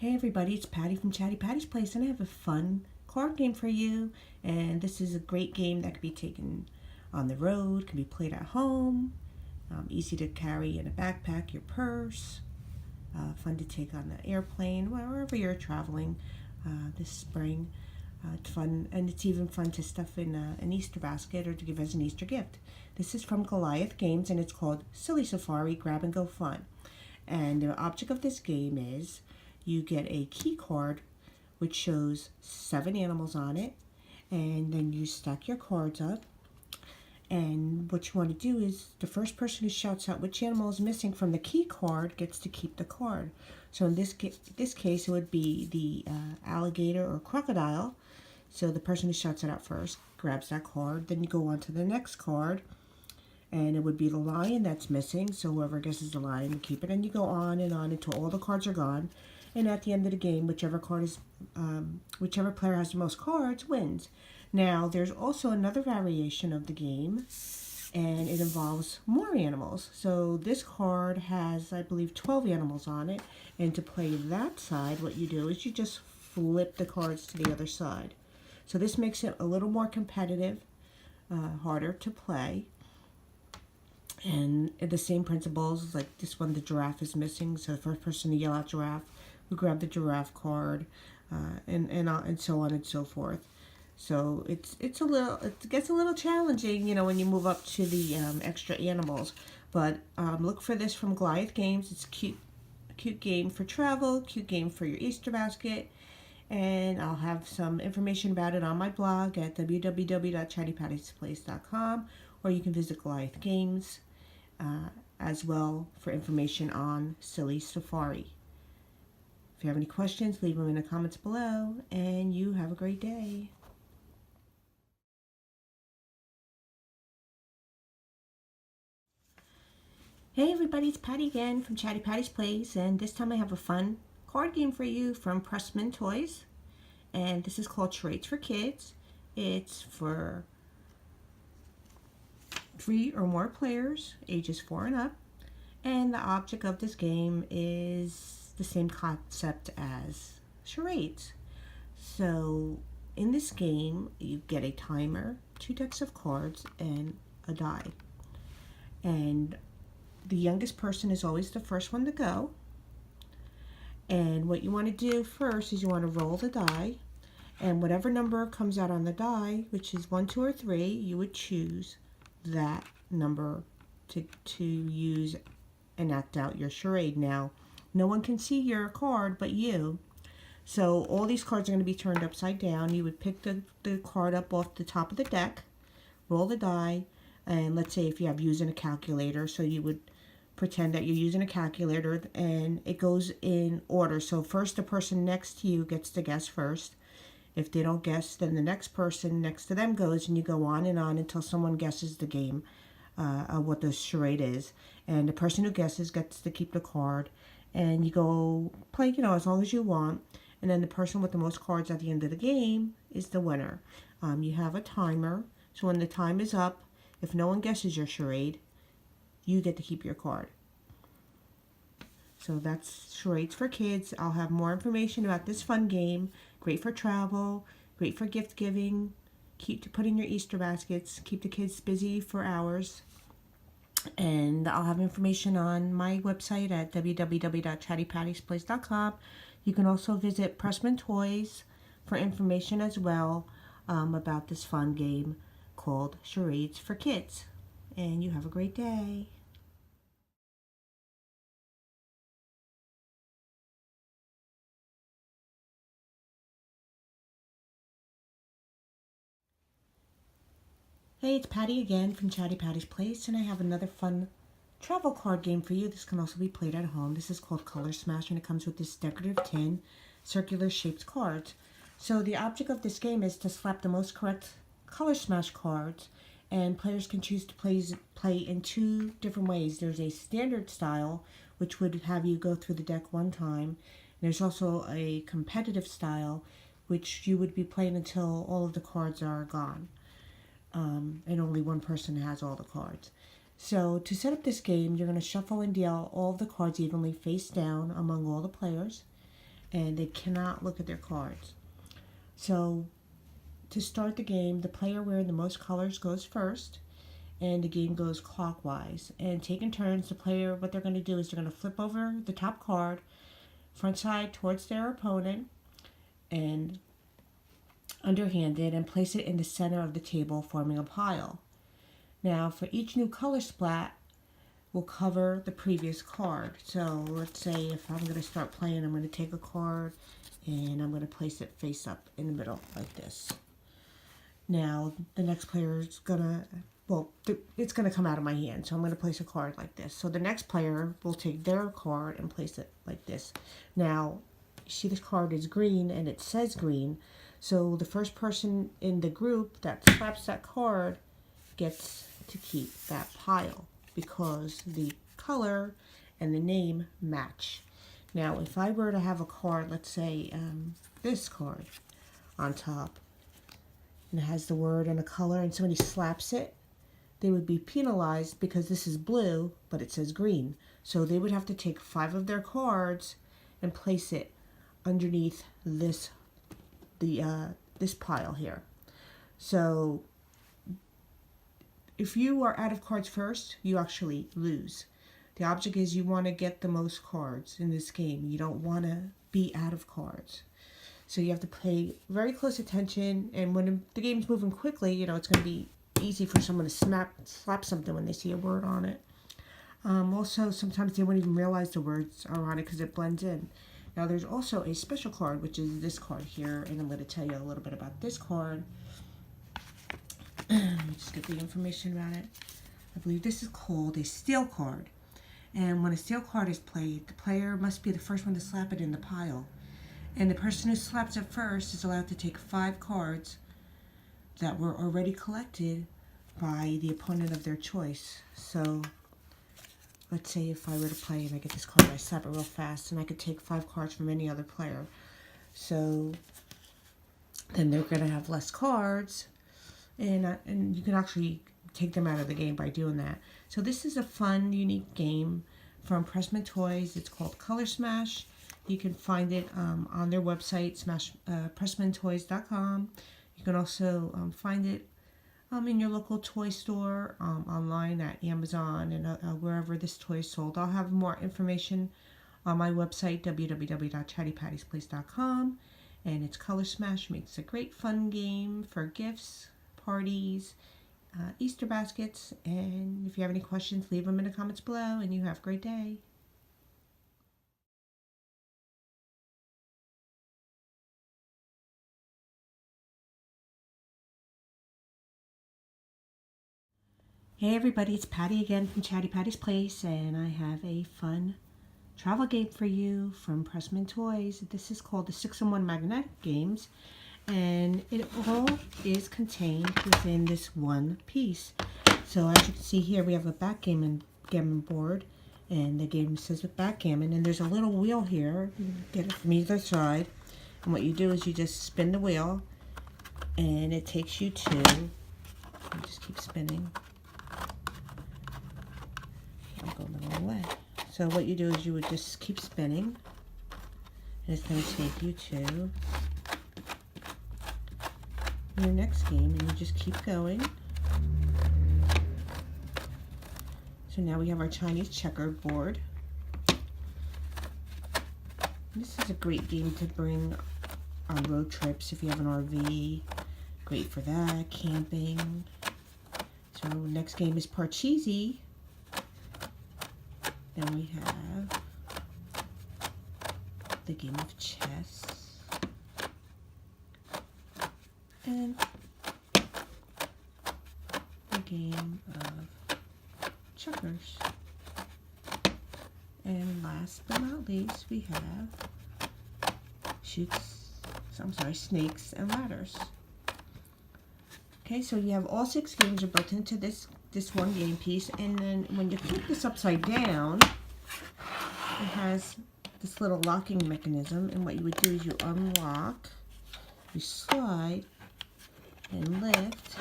Hey everybody, it's Patty from Chatty Patty's Place, and I have a fun card game for you. And this is a great game that can be taken on the road, can be played at home, easy to carry in a backpack, your purse, fun to take on the airplane, wherever you're traveling this spring. It's fun, and it's even fun to stuff in an Easter basket or to give as an Easter gift. This is from Goliath Games, and it's called Silly Safari Grab and Go Fun. And the object of this game is you get a key card which shows 7 animals on it, and then you stack your cards up. And what you want to do is the first person who shouts out which animal is missing from the key card gets to keep the card. So in this case, it would be the alligator or crocodile. So the person who shouts it out first grabs that card. Then you go on to the next card, and it would be the lion that's missing. So whoever guesses the lion, you keep it, and you go on until all the cards are gone. And at the end of the game, whichever player has the most cards wins. Now, there's also another variation of the game, and it involves more animals. So this card has, I believe, 12 animals on it. And to play that side, what you do is you just flip the cards to the other side. So this makes it a little more competitive, harder to play. And the same principles, like this one, the giraffe is missing. So the first person to yell out giraffe will grab the giraffe card, and so on and so forth. So it gets a little challenging, when you move up to the extra animals. But look for this from Goliath Games. It's a cute game for travel, cute game for your Easter basket. And I'll have some information about it on my blog at www.chattypattysplace.com, or you can visit Goliath Games as well for information on Silly Safari. If you have any questions, leave them in the comments below, and you have a great day. Hey everybody, it's Patty again from Chatty Patty's Place, and this time I have a fun card game for you from Pressman Toys, and this is called Charades for Kids. It's for 3 or more players, ages 4 and up, and the object of this game is the same concept as charades. So in this game, you get a timer, 2 decks of cards, and a die. And the youngest person is always the first one to go. And what you want to do first is you want to roll the die, and whatever number comes out on the die, which is 1, 2, or 3, you would choose that number to use and act out your charade. Now, no one can see your card but you. So all these cards are going to be turned upside down. You would pick the card up off the top of the deck, roll the die, and let's say if you have using a calculator, so you would pretend that you're using a calculator, and it goes in order. So first the person next to you gets to guess first. If they don't guess, then the next person next to them goes, and you go on and on until someone guesses the game, what the charade is. And the person who guesses gets to keep the card, and you go play, as long as you want. And then the person with the most cards at the end of the game is the winner. You have a timer, so when the time is up, if no one guesses your charade, you get to keep your card. So that's Charades for Kids. I'll have more information about this fun game. Great for travel, great for gift giving, keep to put in your Easter baskets, keep the kids busy for hours. And I'll have information on my website at www.chattypattysplace.com. You can also visit Pressman Toys for information as well about this fun game called Charades for Kids. And you have a great day. Hey, it's Patty again from Chatty Patty's Place, and I have another fun travel card game for you. This can also be played at home. This is called Color Smash, and it comes with this decorative tin, circular shaped cards. So the object of this game is to slap the most correct Color Smash cards, and players can choose to play in 2 different ways. There's a standard style, which would have you go through the deck 1 time. There's also a competitive style, which you would be playing until all of the cards are gone. And only one person has all the cards. So to set up this game, you're going to shuffle and deal all of the cards evenly face down among all the players. and they cannot look at their cards. So to start the game, the player wearing the most colors goes first, and the game goes clockwise. And taking turns, the player, what they're going to do is they're going to flip over the top card, front side towards their opponent, and underhanded, and place it in the center of the table, forming a pile. Now, for each new color splat, will cover the previous card. So let's say if I'm going to start playing, I'm going to take a card and I'm going to place it face up in the middle like this. Now the next player is going to, well, it's going to come out of my hand. So I'm going to place a card like this. So the next player will take their card and place it like this. Now, you see this card is green and it says green. So the first person in the group that slaps that card gets to keep that pile, because the color and the name match. Now, if I were to have a card, let's say this card on top, and it has the word and a color, and somebody slaps it, they would be penalized because this is blue, but it says green. So they would have to take 5 of their cards and place it underneath this pile here. So if you are out of cards first, you actually lose. The object is you want to get the most cards in this game. You don't want to be out of cards. So you have to pay very close attention, and when the game's moving quickly, you know, it's going to be easy for someone to slap something when they see a word on it. Also, sometimes they won't even realize the words are on it because it blends in. Now, there's also a special card, which is this card here, and I'm going to tell you a little bit about this card. Let me just get the information about it. I believe this is called a steel card. And when a steel card is played, the player must be the first one to slap it in the pile. And the person who slaps it first is allowed to take 5 cards that were already collected by the opponent of their choice. So let's say if I were to play and I get this card, I slap it real fast, and I could take 5 cards from any other player. So then they're going to have less cards. And you can actually take them out of the game by doing that. So this is a fun, unique game from Pressman Toys. It's called Color Smash. You can find it on their website, pressmantoys.com. You can also find it in your local toy store, online at Amazon, and wherever this toy is sold. I'll have more information on my website, www.chattypattiesplace.com. And it's Color Smash. Makes a great fun game for gifts, parties, Easter baskets, and if you have any questions, leave them in the comments below, and you have a great day. Hey everybody, it's Patty again from Chatty Patty's Place, and I have a fun travel game for you from Pressman Toys. This is called the 6-in-1 Magnetic Games, and it all is contained within this one piece. So as you can see here, we have a backgammon board, and the game says with backgammon, and there's a little wheel here. You can get it from either side, and what you do is you just spin the wheel, and it takes you to, you just keep spinning. I'm going the wrong way. So what you do is you would just keep spinning, and it's going to take you to your next game, and you just keep going. So now we have our Chinese checkered board. This is a great game to bring on road trips if you have an RV. Great for that, camping. So next game is Parcheesi. Then we have the game of chess. And the game of checkers. And last but not least, we have snakes and ladders. Okay, so you have all 6 games are built into this one game piece, and then when you flip this upside down, it has this little locking mechanism, and what you would do is you unlock, you slide, and lift.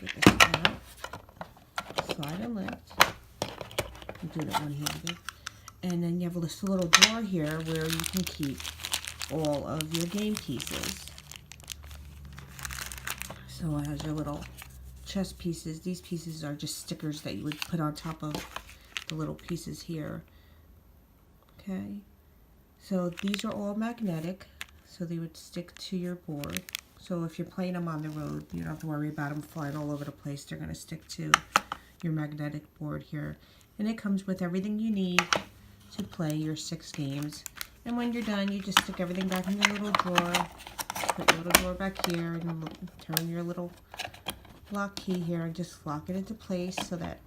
Get this out. Slide and lift. I'm doing it one-handed. And then you have this little drawer here where you can keep all of your game pieces. So it has your little chess pieces. These pieces are just stickers that you would put on top of the little pieces here. Okay, so these are all magnetic, so they would stick to your board. So if you're playing them on the road, you don't have to worry about them flying all over the place. They're going to stick to your magnetic board here. And it comes with everything you need to play your 6 games. And when you're done, you just stick everything back in your little drawer. Put your little drawer back here and turn your little lock key here and just lock it into place so that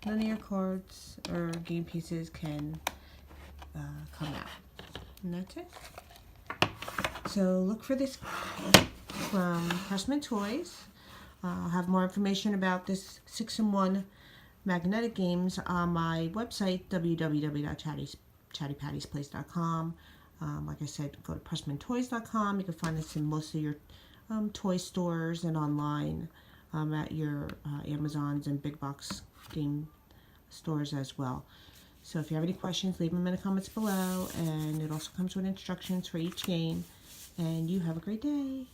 none of your cards or game pieces can come out. And that's it. So look for this from Pressman Toys. I'll have more information about this 6-in-1 magnetic games on my website, www.chattypattiesplace.com. Like I said, go to pressmantoys.com. You can find this in most of your toy stores and online at your Amazons and big box game stores as well. So if you have any questions, leave them in the comments below. And it also comes with instructions for each game. And you have a great day.